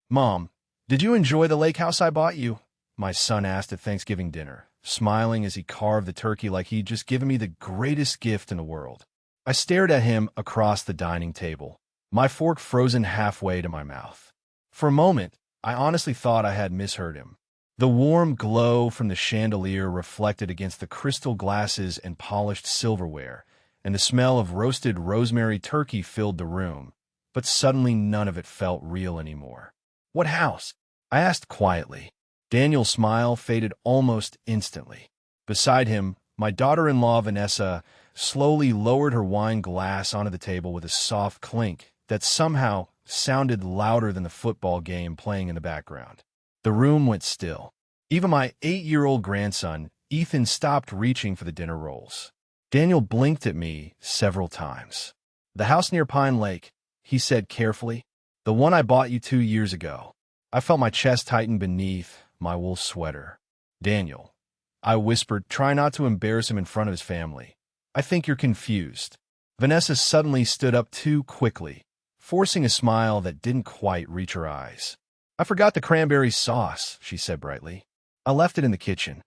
Mom, did you enjoy the lake house I bought you? My son asked at Thanksgiving dinner, smiling as he carved the turkey like he'd just given me the greatest gift in the world. I stared at him across the dining table, my fork frozen halfway to my mouth. For a moment, I honestly thought I had misheard him. The warm glow from the chandelier reflected against the crystal glasses and polished silverware, and the smell of roasted rosemary turkey filled the room. But suddenly none of it felt real anymore. What house? I asked quietly. Daniel's smile faded almost instantly. Beside him, my daughter-in-law Vanessa slowly lowered her wine glass onto the table with a soft clink that somehow sounded louder than the football game playing in the background. The room went still. Even my 8-year-old grandson, Ethan, stopped reaching for the dinner rolls. Daniel blinked at me several times. "The house near Pine Lake," he said carefully. "The one I bought you 2 years ago." I felt my chest tighten beneath my wool sweater. "Daniel," I whispered, trying not to embarrass him in front of his family, "I think you're confused." Vanessa suddenly stood up too quickly, forcing a smile that didn't quite reach her eyes. "I forgot the cranberry sauce," she said brightly. "I left it in the kitchen."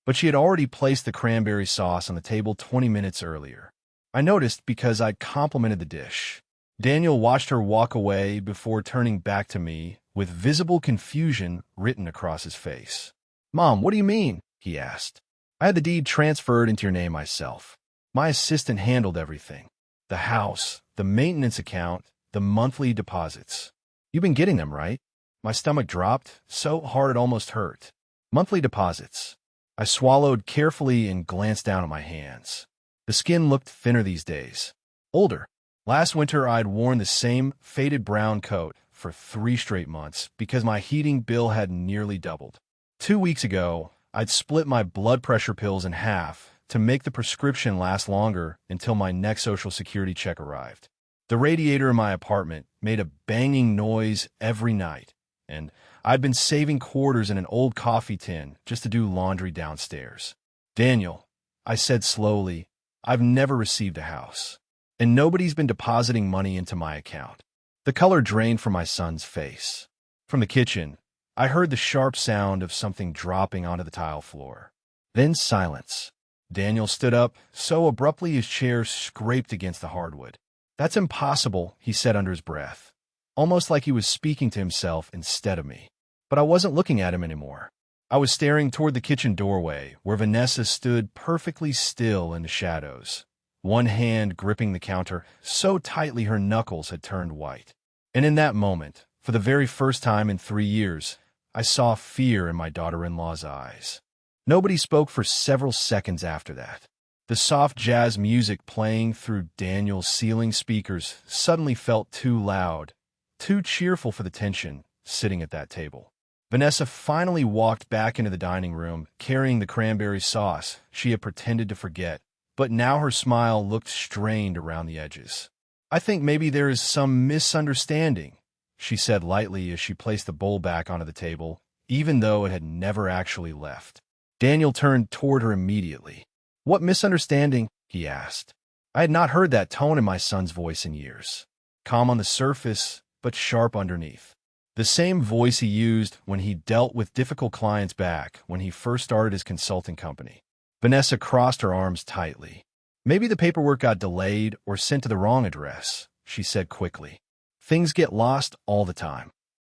But she had already placed the cranberry sauce on the table 20 minutes earlier. I noticed because I'd complimented the dish. Daniel watched her walk away before turning back to me with visible confusion written across his face. "Mom, what do you mean?" he asked. "I had the deed transferred into your name myself. My assistant handled everything. The house, the maintenance account, the monthly deposits. You've been getting them, right?" My stomach dropped, so hard it almost hurt. Monthly deposits. I swallowed carefully and glanced down at my hands. The skin looked thinner these days. Older. Last winter, I'd worn the same faded brown coat for 3 straight months because my heating bill had nearly doubled. 2 weeks ago, I'd split my blood pressure pills in half to make the prescription last longer until my next Social Security check arrived. The radiator in my apartment made a banging noise every night, and I'd been saving quarters in an old coffee tin just to do laundry downstairs. "Daniel," I said slowly, "I've never received a house, and nobody's been depositing money into my account." The color drained from my son's face. From the kitchen, I heard the sharp sound of something dropping onto the tile floor. Then silence. Daniel stood up so abruptly his chair scraped against the hardwood. "That's impossible," he said under his breath, almost like he was speaking to himself instead of me. But I wasn't looking at him anymore. I was staring toward the kitchen doorway, where Vanessa stood perfectly still in the shadows, one hand gripping the counter so tightly her knuckles had turned white. And in that moment, for the very first time in 3 years, I saw fear in my daughter-in-law's eyes. Nobody spoke for several seconds after that. The soft jazz music playing through Daniel's ceiling speakers suddenly felt too loud, too cheerful for the tension sitting at that table. Vanessa finally walked back into the dining room, carrying the cranberry sauce she had pretended to forget, but now her smile looked strained around the edges. "I think maybe there is some misunderstanding," she said lightly as she placed the bowl back onto the table, even though it had never actually left. Daniel turned toward her immediately. "What misunderstanding?" he asked. I had not heard that tone in my son's voice in years. Calm on the surface, but sharp underneath. The same voice he used when he dealt with difficult clients back when he first started his consulting company. Vanessa crossed her arms tightly. "Maybe the paperwork got delayed or sent to the wrong address," she said quickly. "Things get lost all the time."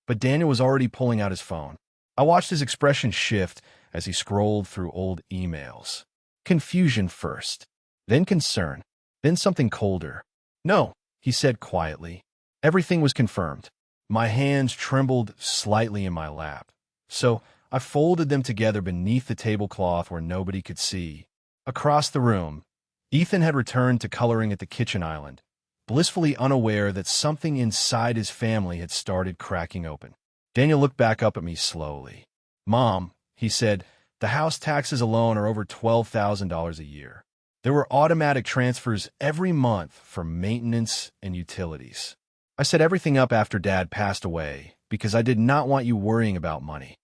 But Daniel was already pulling out his phone. I watched his expression shift as he scrolled through old emails. Confusion first, then concern, then something colder. "No," he said quietly. Everything was confirmed. My hands trembled slightly in my lap, so I folded them together beneath the tablecloth where nobody could see. Across the room, Ethan had returned to coloring at the kitchen island, blissfully unaware that something inside his family had started cracking open. Daniel looked back up at me slowly. "Mom," he said, "the house taxes alone are over $12,000 a year. There were automatic transfers every month for maintenance and utilities. I set everything up after Dad passed away because I did not want you worrying about money."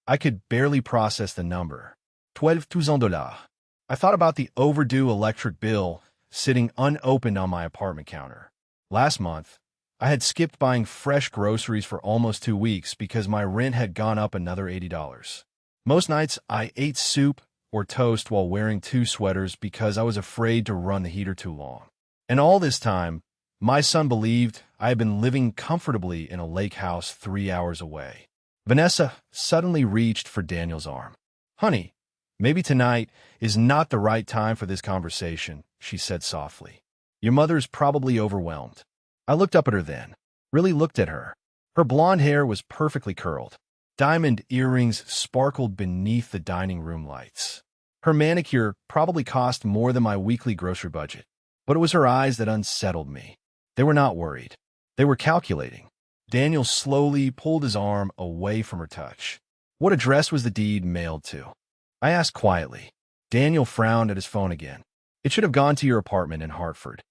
I could barely process the number. $12,000. I thought about the overdue electric bill sitting unopened on my apartment counter. Last month, I had skipped buying fresh groceries for almost 2 weeks because my rent had gone up another $80. Most nights, I ate soup or toast while wearing 2 sweaters because I was afraid to run the heater too long. And all this time, my son believed I had been living comfortably in a lake house 3 hours away. Vanessa suddenly reached for Daniel's arm. "Honey, maybe tonight is not the right time for this conversation," she said softly. "Your mother's probably overwhelmed." I looked up at her then, really looked at her. Her blonde hair was perfectly curled. Diamond earrings sparkled beneath the dining room lights. Her manicure probably cost more than my weekly grocery budget, but it was her eyes that unsettled me. They were not worried. They were calculating. Daniel slowly pulled his arm away from her touch. "What address was the deed mailed to?" I asked quietly. Daniel frowned at his phone again. "It should have gone to your apartment in Hartford."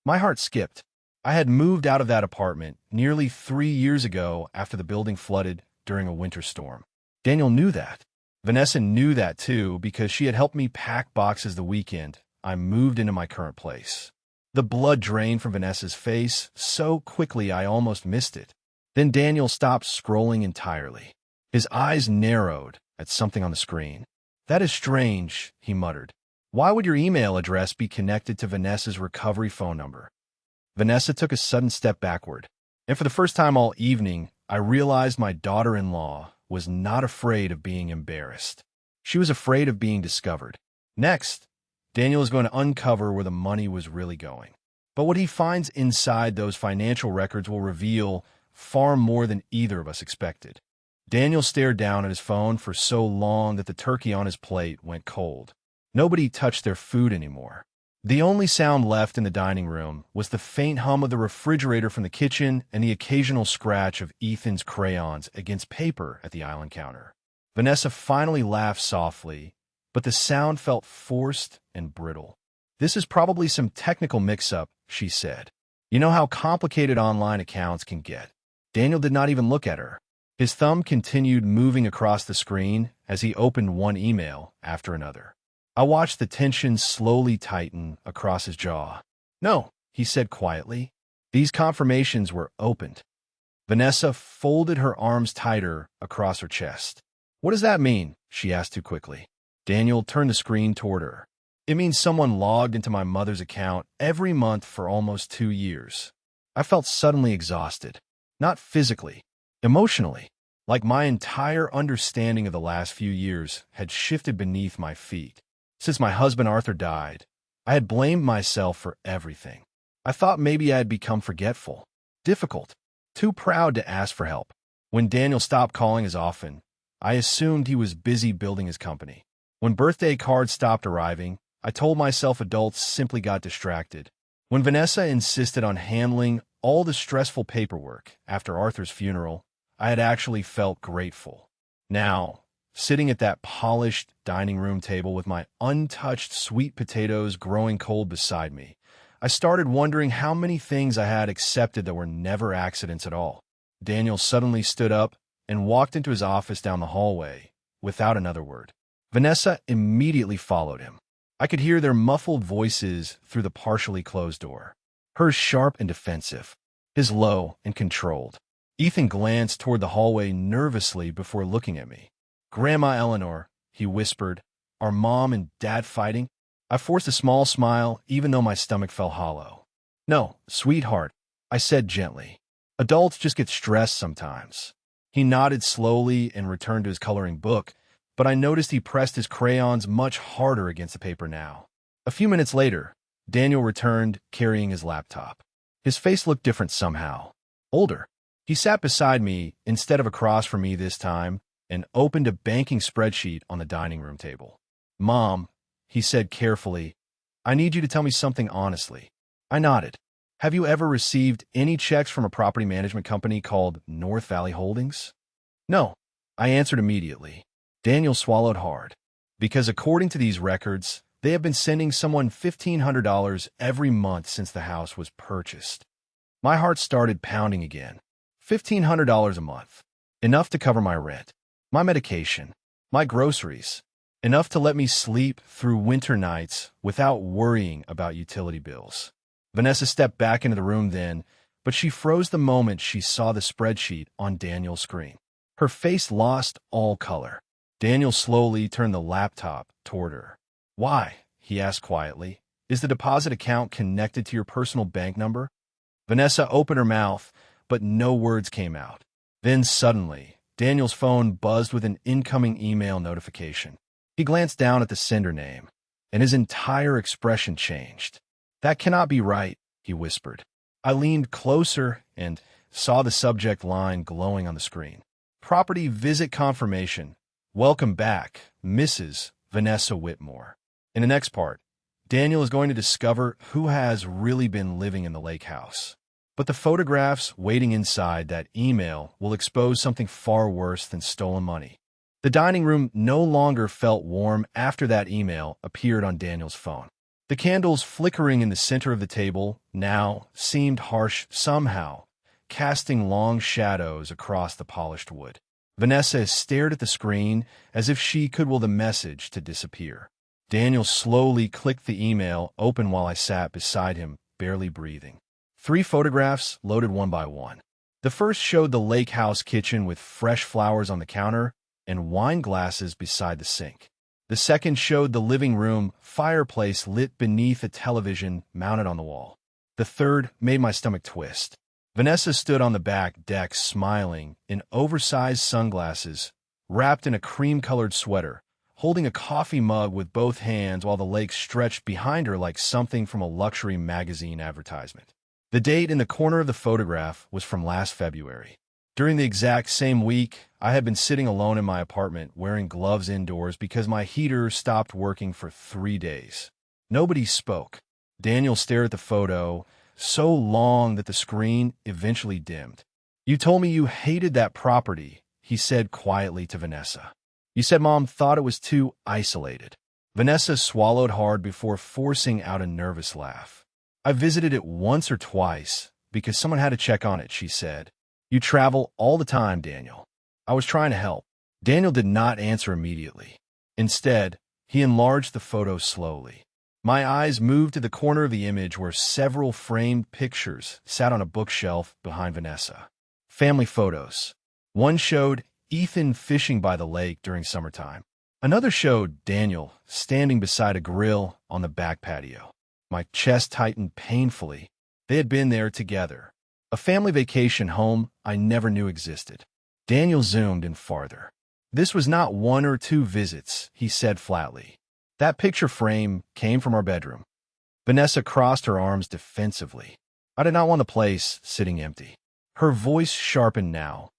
My heart skipped. I had moved out of that apartment nearly 3 years ago after the building flooded during a winter storm. Daniel knew that. Vanessa knew that too because she had helped me pack boxes the weekend I moved into my current place. The blood drained from Vanessa's face so quickly I almost missed it. Then Daniel stopped scrolling entirely. His eyes narrowed at something on the screen. "That is strange," he muttered. "Why would your email address be connected to Vanessa's recovery phone number?" Vanessa took a sudden step backward, and for the first time all evening, I realized my daughter-in-law was not afraid of being embarrassed. She was afraid of being discovered. Next, Daniel is going to uncover where the money was really going. But what he finds inside those financial records will reveal far more than either of us expected. Daniel stared down at his phone for so long that the turkey on his plate went cold. Nobody touched their food anymore. The only sound left in the dining room was the faint hum of the refrigerator from the kitchen and the occasional scratch of Ethan's crayons against paper at the island counter. Vanessa finally laughed softly, but the sound felt forced and brittle. "This is probably some technical mix-up," she said. "You know how complicated online accounts can get." Daniel did not even look at her. His thumb continued moving across the screen as he opened one email after another. I watched the tension slowly tighten across his jaw. "No," he said quietly. "These confirmations were opened." Vanessa folded her arms tighter across her chest. "What does that mean?" she asked too quickly. Daniel turned the screen toward her. "It means someone logged into my mother's account every month for almost 2 years. I felt suddenly exhausted. Not physically, emotionally, like my entire understanding of the last few years had shifted beneath my feet. Since my husband Arthur died, I had blamed myself for everything. I thought maybe I had become forgetful, difficult, too proud to ask for help. When Daniel stopped calling as often, I assumed he was busy building his company. When birthday cards stopped arriving, I told myself adults simply got distracted. When Vanessa insisted on handling all the stressful paperwork after Arthur's funeral, I had actually felt grateful. Now, sitting at that polished dining room table with my untouched sweet potatoes growing cold beside me, I started wondering how many things I had accepted that were never accidents at all. Daniel suddenly stood up and walked into his office down the hallway without another word. Vanessa immediately followed him. I could hear their muffled voices through the partially closed door. Hers sharp and defensive, his low and controlled. Ethan glanced toward the hallway nervously before looking at me. "Grandma Eleanor," he whispered, "are Mom and Dad fighting?" I forced a small smile, even though my stomach felt hollow. "No, sweetheart," I said gently. "Adults just get stressed sometimes." He nodded slowly and returned to his coloring book, but I noticed he pressed his crayons much harder against the paper now. A few minutes later, Daniel returned carrying his laptop. His face looked different somehow. Older. He sat beside me instead of across from me this time and opened a banking spreadsheet on the dining room table. "Mom," he said carefully, "I need you to tell me something honestly." I nodded. "Have you ever received any checks from a property management company called North Valley Holdings?" "No," I answered immediately. Daniel swallowed hard. "Because according to these records, they have been sending someone $1,500 every month since the house was purchased." My heart started pounding again. $1,500 a month. Enough to cover my rent, my medication, my groceries. Enough to let me sleep through winter nights without worrying about utility bills. Vanessa stepped back into the room then, but she froze the moment she saw the spreadsheet on Daniel's screen. Her face lost all color. Daniel slowly turned the laptop toward her. "Why?" he asked quietly. "Is the deposit account connected to your personal bank number?" Vanessa opened her mouth, but no words came out. Then suddenly, Daniel's phone buzzed with an incoming email notification. He glanced down at the sender name, and his entire expression changed. "That cannot be right," he whispered. I leaned closer and saw the subject line glowing on the screen. "Property visit confirmation. Welcome back, Mrs. Vanessa Whitmore." In the next part, Daniel is going to discover who has really been living in the lake house. But the photographs waiting inside that email will expose something far worse than stolen money. The dining room no longer felt warm after that email appeared on Daniel's phone. The candles flickering in the center of the table now seemed harsh somehow, casting long shadows across the polished wood. Vanessa stared at the screen as if she could will the message to disappear. Daniel slowly clicked the email open while I sat beside him, barely breathing. 3 photographs loaded one by one. The first showed the lake house kitchen with fresh flowers on the counter and wine glasses beside the sink. The second showed the living room fireplace lit beneath a television mounted on the wall. The third made my stomach twist. Vanessa stood on the back deck smiling in oversized sunglasses, wrapped in a cream-colored sweater, holding a coffee mug with both hands while the lake stretched behind her like something from a luxury magazine advertisement. The date in the corner of the photograph was from last February. During the exact same week, I had been sitting alone in my apartment wearing gloves indoors because my heater stopped working for 3 days. Nobody spoke. Daniel stared at the photo so long that the screen eventually dimmed. "You told me you hated that property," he said quietly to Vanessa. "You said Mom thought it was too isolated." Vanessa swallowed hard before forcing out a nervous laugh. "I visited it once or twice because someone had to check on it," she said. "You travel all the time, Daniel." I was trying to help. Daniel did not answer immediately. Instead, he enlarged the photo slowly. My eyes moved to the corner of the image where several framed pictures sat on a bookshelf behind Vanessa. Family photos. One showed Ethan fishing by the lake during summertime. Another showed Daniel standing beside a grill on the back patio. My chest tightened painfully. They had been there together. A family vacation home I never knew existed. Daniel zoomed in farther. "This was not 1 or 2 visits," he said flatly. "That picture frame came from our bedroom." Vanessa crossed her arms defensively. I did not want the place sitting empty. Her voice sharpened now,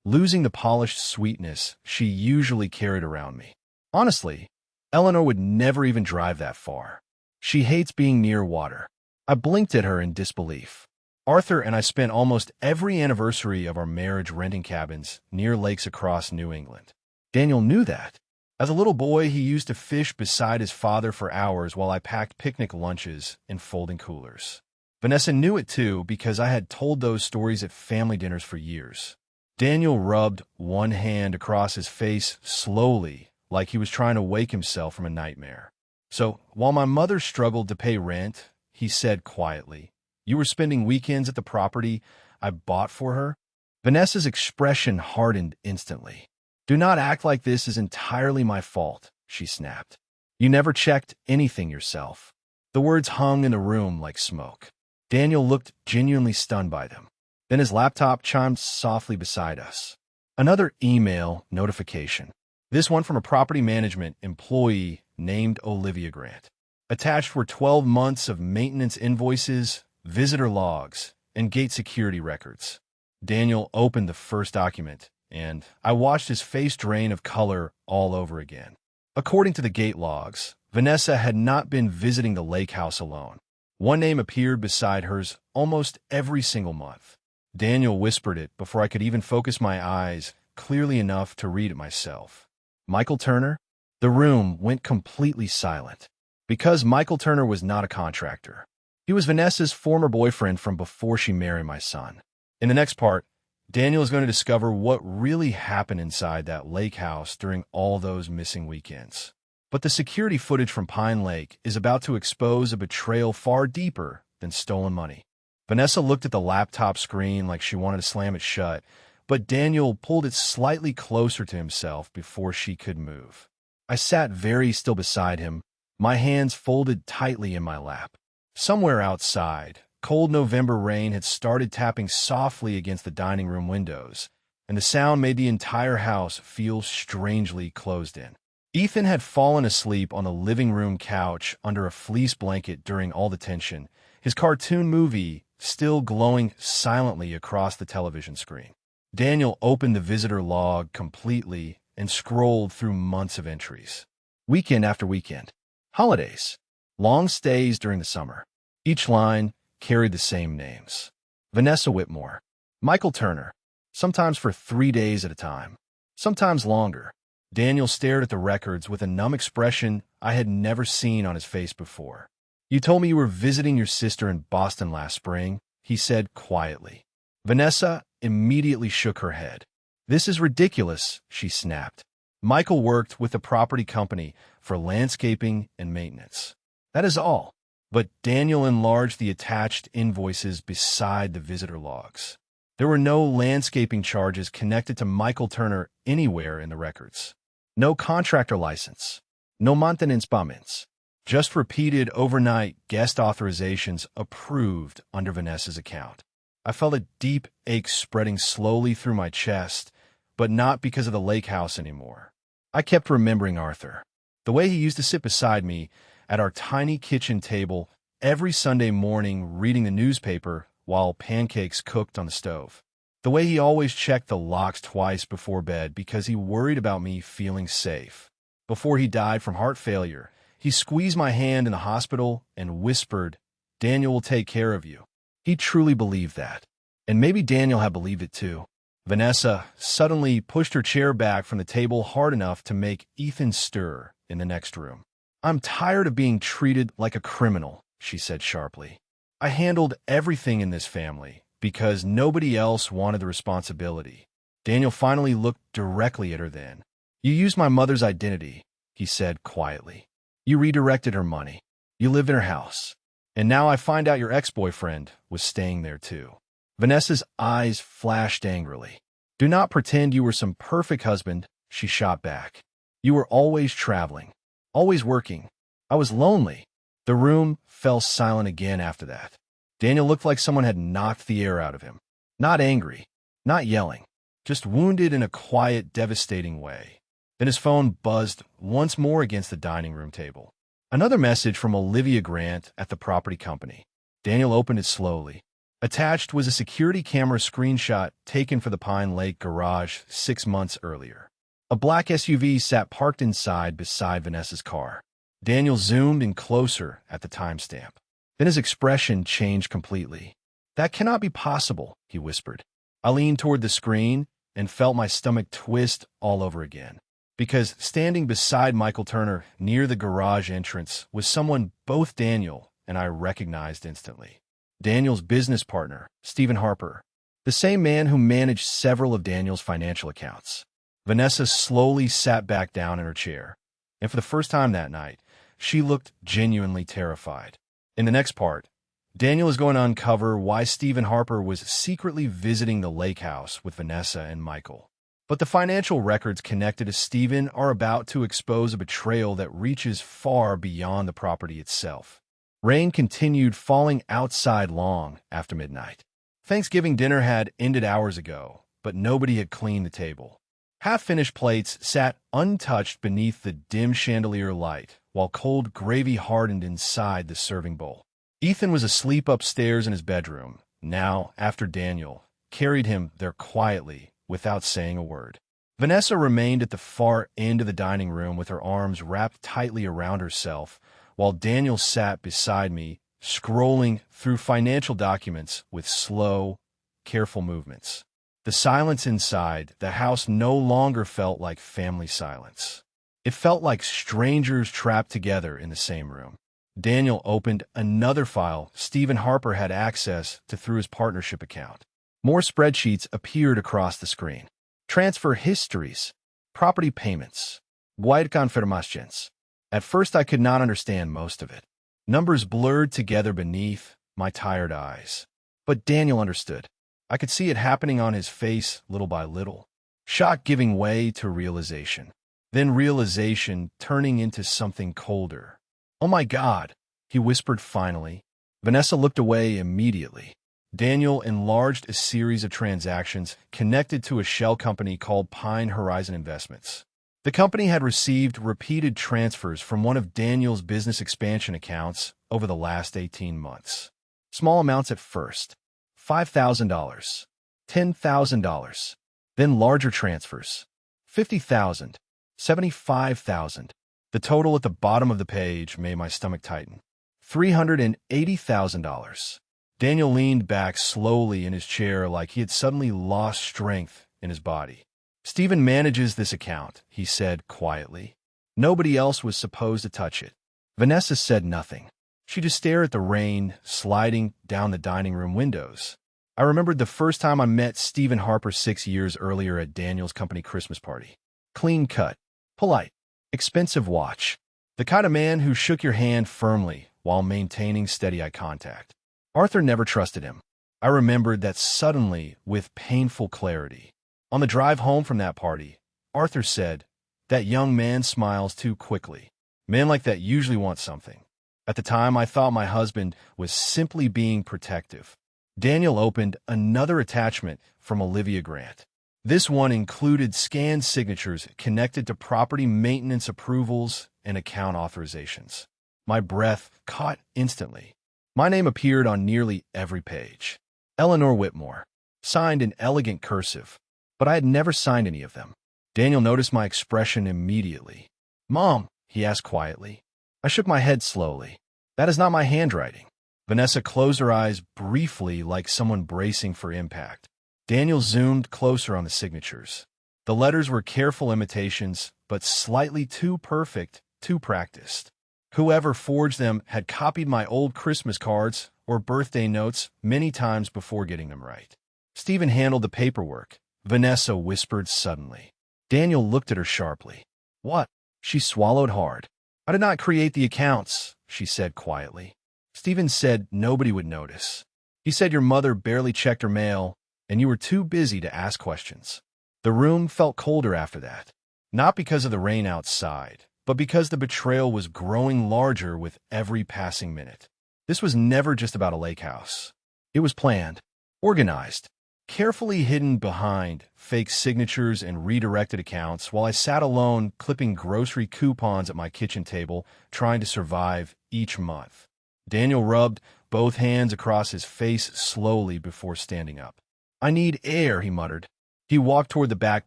losing the polished sweetness she usually carried around me. "Honestly, Eleanor would never even drive that far. She hates being near water." I blinked at her in disbelief. Arthur and I spent almost every anniversary of our marriage renting cabins near lakes across New England. Daniel knew that. As a little boy, he used to fish beside his father for hours while I packed picnic lunches in folding coolers. Vanessa knew it too because I had told those stories at family dinners for years. Daniel rubbed one hand across his face slowly, like he was trying to wake himself from a nightmare. "So, while my mother struggled to pay rent," he said quietly, "you were spending weekends at the property I bought for her?" Vanessa's expression hardened instantly. "Do not act like this is entirely my fault," she snapped. "You never checked anything yourself." The words hung in the room like smoke. Daniel looked genuinely stunned by them. Then his laptop chimed softly beside us. Another email notification. This one from a property management employee named Olivia Grant. Attached were 12 months of maintenance invoices, visitor logs, and gate security records. Daniel opened the first document, and I watched his face drain of color all over again. According to the gate logs, Vanessa had not been visiting the lake house alone. One name appeared beside hers almost every single month. Daniel whispered it before I could even focus my eyes clearly enough to read it myself. Michael Turner? The room went completely silent. Because Michael Turner was not a contractor. He was Vanessa's former boyfriend from before she married my son. In the next part, Daniel is going to discover what really happened inside that lake house during all those missing weekends. But the security footage from Pine Lake is about to expose a betrayal far deeper than stolen money. Vanessa looked at the laptop screen like she wanted to slam it shut, but Daniel pulled it slightly closer to himself before she could move. I sat very still beside him, my hands folded tightly in my lap. Somewhere outside, cold November rain had started tapping softly against the dining room windows, and the sound made the entire house feel strangely closed in. Ethan had fallen asleep on the living room couch under a fleece blanket during all the tension, his cartoon movie still glowing silently across the television screen. Daniel opened the visitor log completely and scrolled through months of entries. Weekend after weekend. Holidays. Long stays during the summer. Each line carried the same names. Vanessa Whitmore. Michael Turner. Sometimes for 3 days at a time. Sometimes longer. Daniel stared at the records with a numb expression I had never seen on his face before. "You told me you were visiting your sister in Boston last spring," he said quietly. Vanessa immediately shook her head. "This is ridiculous," she snapped. "Michael worked with the property company for landscaping and maintenance. That is all." But Daniel enlarged the attached invoices beside the visitor logs. There were no landscaping charges connected to Michael Turner anywhere in the records. No contractor license. No maintenance payments. Just repeated overnight guest authorizations approved under Vanessa's account. I felt a deep ache spreading slowly through my chest, but not because of the lake house anymore. I kept remembering Arthur, the way he used to sit beside me at our tiny kitchen table every Sunday morning reading the newspaper while pancakes cooked on the stove. The way he always checked the locks twice before bed because he worried about me feeling safe. Before he died from heart failure, he squeezed my hand in the hospital and whispered, "Daniel will take care of you." He truly believed that. And maybe Daniel had believed it too. Vanessa suddenly pushed her chair back from the table hard enough to make Ethan stir in the next room. "I'm tired of being treated like a criminal," she said sharply. "I handled everything in this family because nobody else wanted the responsibility." Daniel finally looked directly at her then. "You used my mother's identity," he said quietly. "You redirected her money. You lived in her house. And now I find out your ex-boyfriend was staying there too." Vanessa's eyes flashed angrily. "Do not pretend you were some perfect husband," she shot back. "You were always traveling, always working. I was lonely." The room fell silent again after that. Daniel looked like someone had knocked the air out of him. Not angry, not yelling, just wounded in a quiet, devastating way. Then his phone buzzed once more against the dining room table. Another message from Olivia Grant at the property company. Daniel opened it slowly. Attached was a security camera screenshot taken for the Pine Lake garage 6 months earlier. A black SUV sat parked inside beside Vanessa's car. Daniel zoomed in closer at the timestamp. Then his expression changed completely. "That cannot be possible," he whispered. I leaned toward the screen and felt my stomach twist all over again. Because standing beside Michael Turner near the garage entrance was someone both Daniel and I recognized instantly. Daniel's business partner, Stephen Harper, the same man who managed several of Daniel's financial accounts. Vanessa slowly sat back down in her chair, and for the first time that night, she looked genuinely terrified. In the next part, Daniel is going to uncover why Stephen Harper was secretly visiting the lake house with Vanessa and Michael. But the financial records connected to Stephen are about to expose a betrayal that reaches far beyond the property itself. Rain continued falling outside long after midnight. Thanksgiving dinner had ended hours ago, but nobody had cleaned the table. Half-finished plates sat untouched beneath the dim chandelier light, while cold gravy hardened inside the serving bowl. Ethan was asleep upstairs in his bedroom, now, after Daniel carried him there quietly, without saying a word. Vanessa remained at the far end of the dining room with her arms wrapped tightly around herself, while Daniel sat beside me, scrolling through financial documents with slow, careful movements. The silence inside the house no longer felt like family silence. It felt like strangers trapped together in the same room. Daniel opened another file Stephen Harper had access to through his partnership account. More spreadsheets appeared across the screen. Transfer histories, property payments, wide confirmations. At first I could not understand most of it. Numbers blurred together beneath my tired eyes. But Daniel understood. I could see it happening on his face little by little. Shock giving way to realization. Then realization turning into something colder. "Oh my God," he whispered finally. Vanessa looked away immediately. Daniel enlarged a series of transactions connected to a shell company called Pine Horizon Investments. The company had received repeated transfers from one of Daniel's business expansion accounts over the last 18 months. Small amounts at first, $5,000, $10,000, then larger transfers, $50,000, $75,000. The total at the bottom of the page made my stomach tighten. $380,000. Daniel leaned back slowly in his chair like he had suddenly lost strength in his body. "Stephen manages this account," he said quietly. "Nobody else was supposed to touch it." Vanessa said nothing. She just stared at the rain sliding down the dining room windows. I remembered the first time I met Stephen Harper 6 years earlier at Daniel's company Christmas party. Clean cut, polite, expensive watch. The kind of man who shook your hand firmly while maintaining steady eye contact. Arthur never trusted him. I remembered that suddenly with painful clarity. On the drive home from that party, Arthur said, "That young man smiles too quickly. Men like that usually want something." At the time, I thought my husband was simply being protective. Daniel opened another attachment from Olivia Grant. This one included scanned signatures connected to property maintenance approvals and account authorizations. My breath caught instantly. My name appeared on nearly every page. Eleanor Whitmore, signed in elegant cursive, but I had never signed any of them. Daniel noticed my expression immediately. "Mom," he asked quietly. I shook my head slowly. "That is not my handwriting." Vanessa closed her eyes briefly like someone bracing for impact. Daniel zoomed closer on the signatures. The letters were careful imitations, but slightly too perfect, too practiced. Whoever forged them had copied my old Christmas cards or birthday notes many times before getting them right. "Stephen handled the paperwork," Vanessa whispered suddenly. Daniel looked at her sharply. "What?" She swallowed hard. "I did not create the accounts," she said quietly. "Stephen said nobody would notice. He said your mother barely checked her mail, and you were too busy to ask questions." The room felt colder after that, not because of the rain outside, but because the betrayal was growing larger with every passing minute. This was never just about a lake house. It was planned, organized, carefully hidden behind fake signatures and redirected accounts while I sat alone clipping grocery coupons at my kitchen table, trying to survive each month. Daniel rubbed both hands across his face slowly before standing up. "I need air," he muttered. He walked toward the back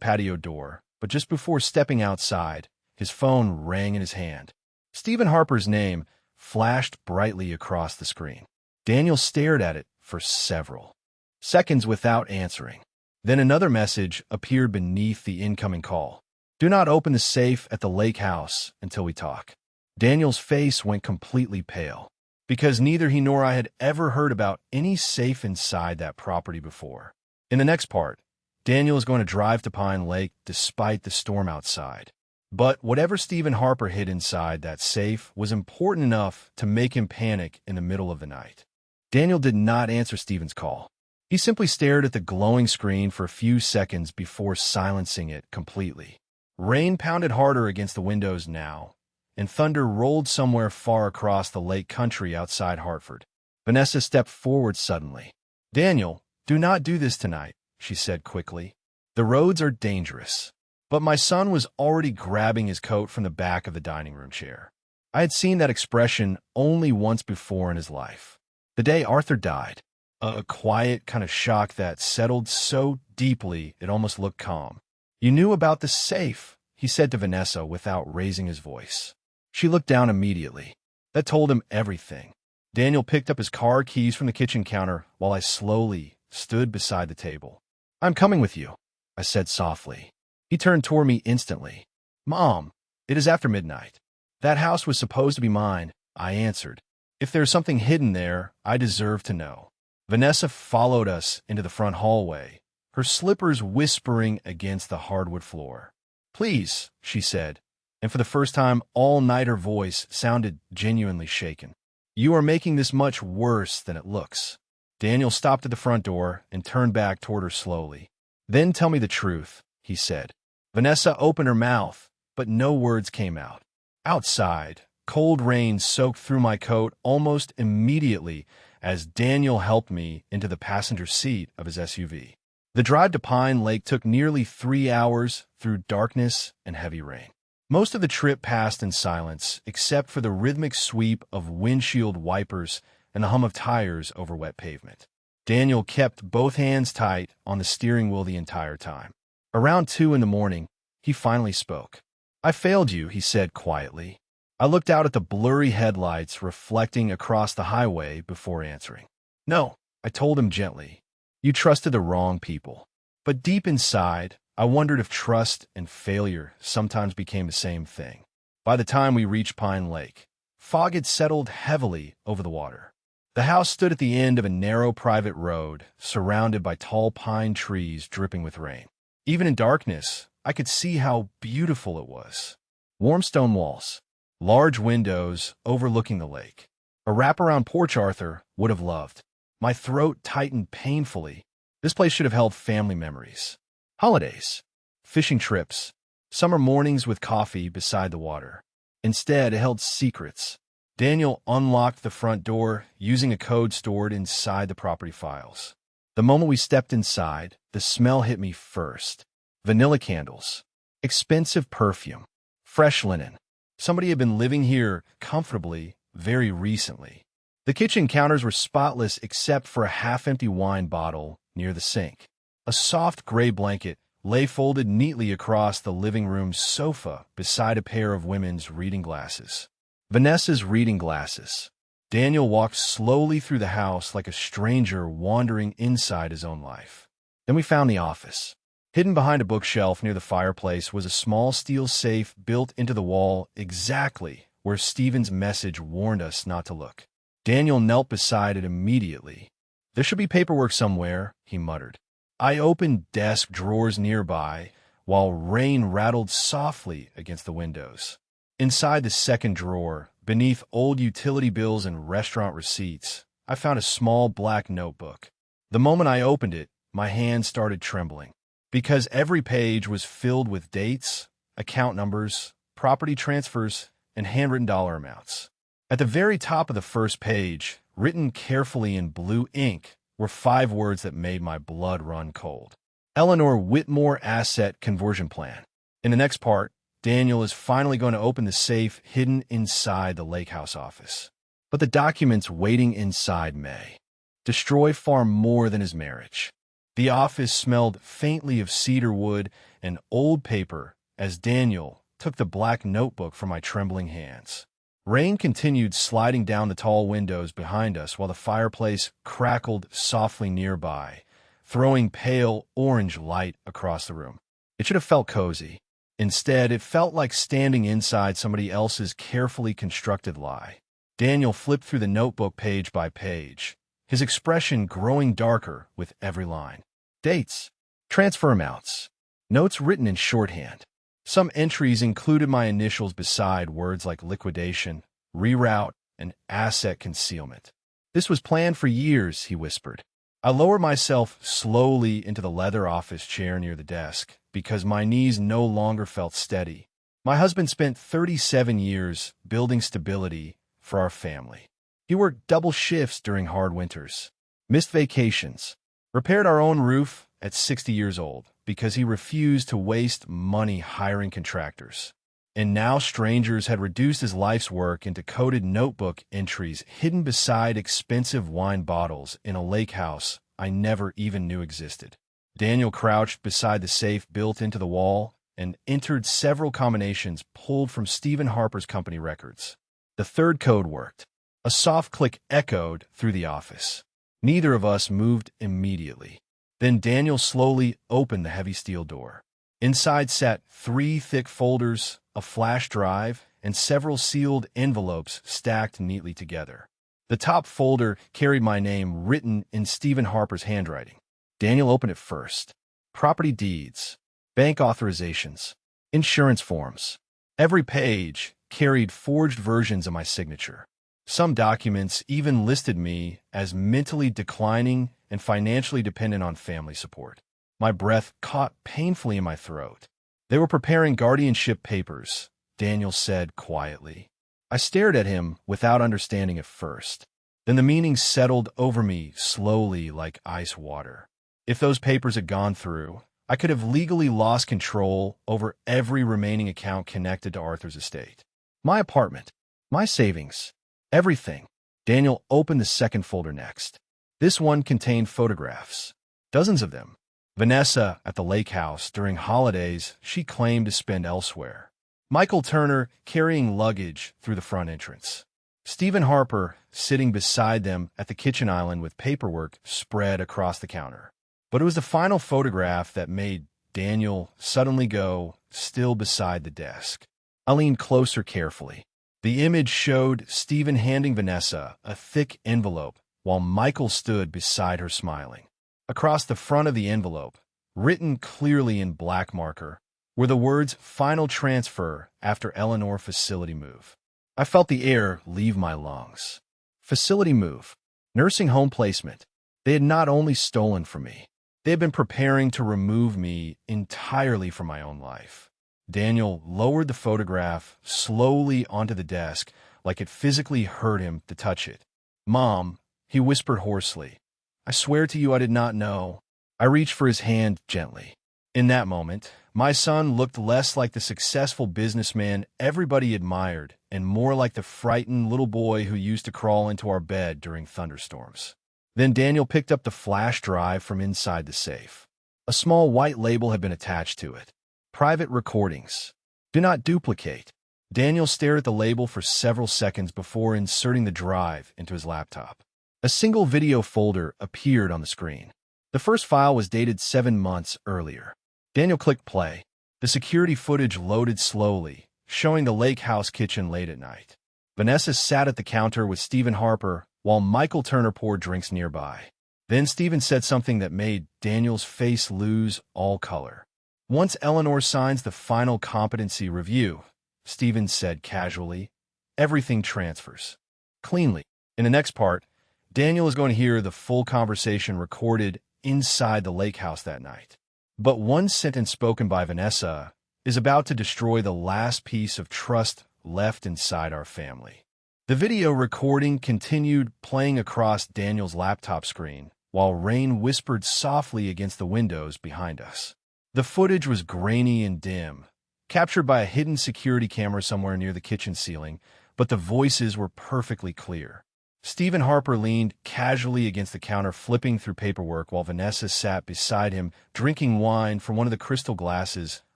patio door, but just before stepping outside, his phone rang in his hand. Stephen Harper's name flashed brightly across the screen. Daniel stared at it for several seconds without answering. Then another message appeared beneath the incoming call. "Do not open the safe at the lake house until we talk." Daniel's face went completely pale, because neither he nor I had ever heard about any safe inside that property before. In the next part, Daniel is going to drive to Pine Lake despite the storm outside. But whatever Stephen Harper hid inside that safe was important enough to make him panic in the middle of the night. Daniel did not answer Stephen's call. He simply stared at the glowing screen for a few seconds before silencing it completely. Rain pounded harder against the windows now, and thunder rolled somewhere far across the lake country outside Hartford. Vanessa stepped forward suddenly. "Daniel, do not do this tonight," she said quickly. "The roads are dangerous." But my son was already grabbing his coat from the back of the dining room chair. I had seen that expression only once before in his life. The day Arthur died. A quiet kind of shock that settled so deeply it almost looked calm. "You knew about the safe," he said to Vanessa without raising his voice. She looked down immediately. That told him everything. Daniel picked up his car keys from the kitchen counter while I slowly stood beside the table. "I'm coming with you," I said softly. He turned toward me instantly. "Mom, it is after midnight." "That house was supposed to be mine," I answered. "If there's something hidden there, I deserve to know." Vanessa followed us into the front hallway, her slippers whispering against the hardwood floor. "Please," she said, and for the first time all night her voice sounded genuinely shaken. "You are making this much worse than it looks." Daniel stopped at the front door and turned back toward her slowly. "Then tell me the truth," he said. Vanessa opened her mouth, but no words came out. Outside, cold rain soaked through my coat almost immediately as Daniel helped me into the passenger seat of his SUV. The drive to Pine Lake took nearly 3 hours through darkness and heavy rain. Most of the trip passed in silence, except for the rhythmic sweep of windshield wipers and the hum of tires over wet pavement. Daniel kept both hands tight on the steering wheel the entire time. Around 2 in the morning, he finally spoke. "I failed you," he said quietly. I looked out at the blurry headlights reflecting across the highway before answering. "No," I told him gently. "You trusted the wrong people." But deep inside, I wondered if trust and failure sometimes became the same thing. By the time we reached Pine Lake, fog had settled heavily over the water. The house stood at the end of a narrow private road, surrounded by tall pine trees dripping with rain. Even in darkness, I could see how beautiful it was. Warm stone walls, large windows overlooking the lake. A wraparound porch Arthur would have loved. My throat tightened painfully. This place should have held family memories. Holidays, fishing trips, summer mornings with coffee beside the water. Instead, it held secrets. Daniel unlocked the front door using a code stored inside the property files. The moment we stepped inside, the smell hit me first. Vanilla candles, expensive perfume, fresh linen. Somebody had been living here comfortably very recently. The kitchen counters were spotless except for a half-empty wine bottle near the sink. A soft gray blanket lay folded neatly across the living room sofa beside a pair of women's reading glasses. Vanessa's reading glasses. Daniel walked slowly through the house like a stranger wandering inside his own life. Then we found the office. Hidden behind a bookshelf near the fireplace was a small steel safe built into the wall exactly where Stephen's message warned us not to look. Daniel knelt beside it immediately. "There should be paperwork somewhere," he muttered. I opened desk drawers nearby while rain rattled softly against the windows. Inside the second drawer, beneath old utility bills and restaurant receipts, I found a small black notebook. The moment I opened it, my hands started trembling. Because every page was filled with dates, account numbers, property transfers, and handwritten dollar amounts. At the very top of the first page, written carefully in blue ink, were 5 words that made my blood run cold. Eleanor Whitmore Asset Conversion Plan. In the next part, Daniel is finally going to open the safe hidden inside the lake house office. But the documents waiting inside may destroy far more than his marriage. The office smelled faintly of cedar wood and old paper as Daniel took the black notebook from my trembling hands. Rain continued sliding down the tall windows behind us while the fireplace crackled softly nearby, throwing pale orange light across the room. It should have felt cozy. Instead, it felt like standing inside somebody else's carefully constructed lie. Daniel flipped through the notebook page by page, his expression growing darker with every line. Dates, transfer amounts, notes written in shorthand. Some entries included my initials beside words like liquidation, reroute, and asset concealment. "This was planned for years," he whispered. I lowered myself slowly into the leather office chair near the desk because my knees no longer felt steady. My husband spent 37 years building stability for our family. He worked double shifts during hard winters, missed vacations, repaired our own roof at 60 years old because he refused to waste money hiring contractors. And now strangers had reduced his life's work into coded notebook entries hidden beside expensive wine bottles in a lake house I never even knew existed. Daniel crouched beside the safe built into the wall and entered several combinations pulled from Stephen Harper's company records. The third code worked. A soft click echoed through the office. Neither of us moved immediately. Then Daniel slowly opened the heavy steel door. Inside sat 3 thick folders, a flash drive, and several sealed envelopes stacked neatly together. The top folder carried my name written in Stephen Harper's handwriting. Daniel opened it first. Property deeds, bank authorizations, insurance forms. Every page carried forged versions of my signature. Some documents even listed me as mentally declining and financially dependent on family support. My breath caught painfully in my throat. They were preparing guardianship papers, Daniel said quietly. I stared at him without understanding at first. Then the meaning settled over me slowly like ice water. If those papers had gone through, I could have legally lost control over every remaining account connected to Arthur's estate. My apartment, my savings, everything. Daniel opened the second folder next. This one contained photographs, dozens of them. Vanessa at the lake house during holidays she claimed to spend elsewhere. Michael Turner carrying luggage through the front entrance. Stephen Harper sitting beside them at the kitchen island with paperwork spread across the counter. But it was the final photograph that made Daniel suddenly go still beside the desk. I leaned closer carefully. The image showed Stephen handing Vanessa a thick envelope while Michael stood beside her smiling. Across the front of the envelope, written clearly in black marker, were the words "Final transfer after Eleanor facility move." I felt the air leave my lungs. Facility move. Nursing home placement. They had not only stolen from me, they had been preparing to remove me entirely from my own life. Daniel lowered the photograph slowly onto the desk like it physically hurt him to touch it. "Mom," he whispered hoarsely, "I swear to you I did not know." I reached for his hand gently. In that moment, my son looked less like the successful businessman everybody admired and more like the frightened little boy who used to crawl into our bed during thunderstorms. Then Daniel picked up the flash drive from inside the safe. A small white label had been attached to it. Private recordings. Do not duplicate. Daniel stared at the label for several seconds before inserting the drive into his laptop. A single video folder appeared on the screen. The first file was dated 7 months earlier. Daniel clicked play. The security footage loaded slowly, showing the lake house kitchen late at night. Vanessa sat at the counter with Stephen Harper while Michael Turner poured drinks nearby. Then Stephen said something that made Daniel's face lose all color. "Once Eleanor signs the final competency review," Stephen said casually, "everything transfers. Cleanly." In the next part, Daniel is going to hear the full conversation recorded inside the lake house that night. But one sentence spoken by Vanessa is about to destroy the last piece of trust left inside our family. The video recording continued playing across Daniel's laptop screen while rain whispered softly against the windows behind us. The footage was grainy and dim, captured by a hidden security camera somewhere near the kitchen ceiling, but the voices were perfectly clear. Stephen Harper leaned casually against the counter, flipping through paperwork, while Vanessa sat beside him, drinking wine from one of the crystal glasses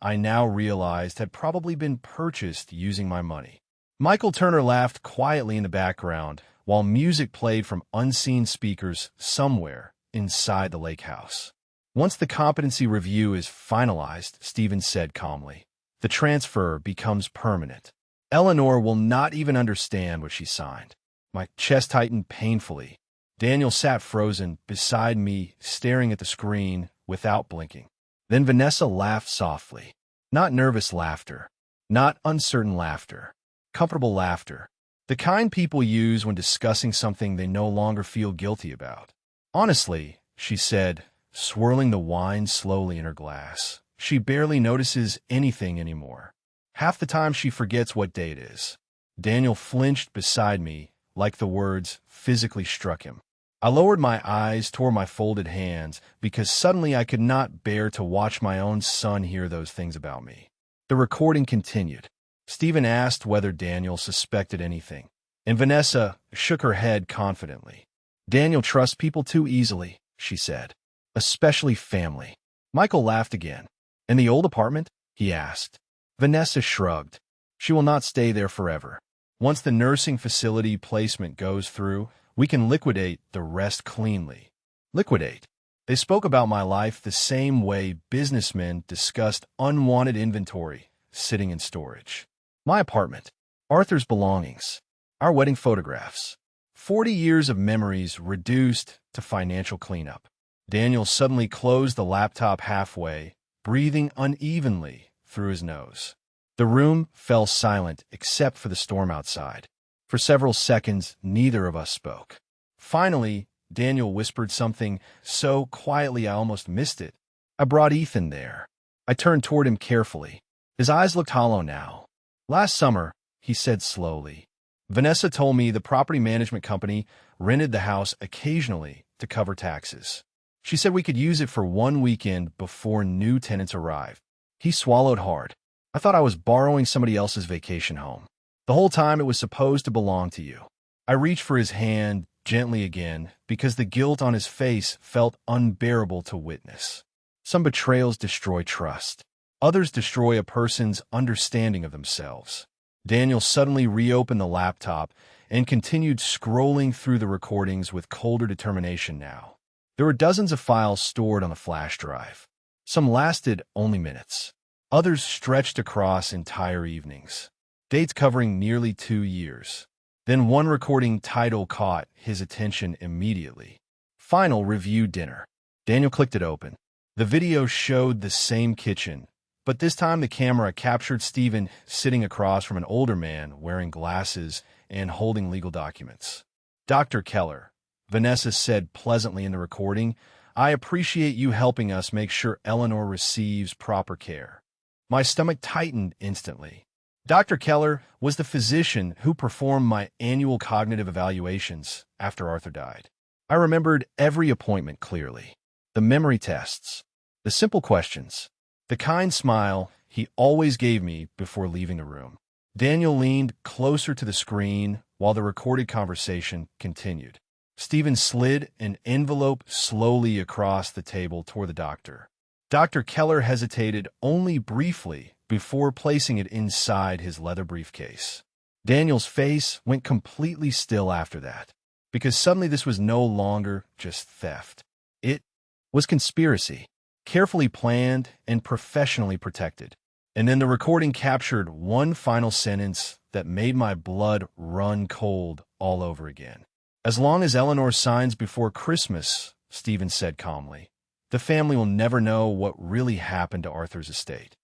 I now realized had probably been purchased using my money. Michael Turner laughed quietly in the background, while music played from unseen speakers somewhere inside the lake house. "Once the competency review is finalized," Stephen said calmly, "the transfer becomes permanent. Eleanor will not even understand what she signed." My chest tightened painfully. Daniel sat frozen beside me, staring at the screen without blinking. Then Vanessa laughed softly. Not nervous laughter, not uncertain laughter, comfortable laughter. The kind people use when discussing something they no longer feel guilty about. "Honestly," she said, swirling the wine slowly in her glass, "she barely notices anything anymore. Half the time she forgets what day it is." Daniel flinched beside me, like the words physically struck him. I lowered my eyes toward my folded hands because suddenly I could not bear to watch my own son hear those things about me. The recording continued. Stephen asked whether Daniel suspected anything, and Vanessa shook her head confidently. "Daniel trusts people too easily," she said, "especially family." Michael laughed again. "In the old apartment?" he asked. Vanessa shrugged. "She will not stay there forever. Once the nursing facility placement goes through, we can liquidate the rest cleanly." Liquidate. They spoke about my life the same way businessmen discussed unwanted inventory sitting in storage. My apartment, Arthur's belongings, our wedding photographs. 40 years of memories reduced to financial cleanup. Daniel suddenly closed the laptop halfway, breathing unevenly through his nose. The room fell silent except for the storm outside. For several seconds, neither of us spoke. Finally, Daniel whispered something so quietly I almost missed it. I brought Ethan there. I turned toward him carefully. His eyes looked hollow now. Last summer, he said slowly, Vanessa told me the property management company rented the house occasionally to cover taxes. She said we could use it for one weekend before new tenants arrived. He swallowed hard. I thought I was borrowing somebody else's vacation home. The whole time it was supposed to belong to you. I reached for his hand gently again because the guilt on his face felt unbearable to witness. Some betrayals destroy trust. Others destroy a person's understanding of themselves. Daniel suddenly reopened the laptop and continued scrolling through the recordings with colder determination now. There were dozens of files stored on a flash drive. Some lasted only minutes. Others stretched across entire evenings. Dates covering nearly 2 years. Then one recording title caught his attention immediately. Final review dinner. Daniel clicked it open. The video showed the same kitchen, but this time the camera captured Stephen sitting across from an older man wearing glasses and holding legal documents. Dr. Keller, Vanessa said pleasantly in the recording, I appreciate you helping us make sure Eleanor receives proper care. My stomach tightened instantly. Dr. Keller was the physician who performed my annual cognitive evaluations after Arthur died. I remembered every appointment clearly. The memory tests, the simple questions, the kind smile he always gave me before leaving the room. Daniel leaned closer to the screen while the recorded conversation continued. Stephen slid an envelope slowly across the table toward the doctor. Dr. Keller hesitated only briefly before placing it inside his leather briefcase. Daniel's face went completely still after that, because suddenly this was no longer just theft. It was conspiracy, carefully planned and professionally protected. And then the recording captured one final sentence that made my blood run cold all over again. As long as Eleanor signs before Christmas, Stephen said calmly, the family will never know what really happened to Arthur's estate.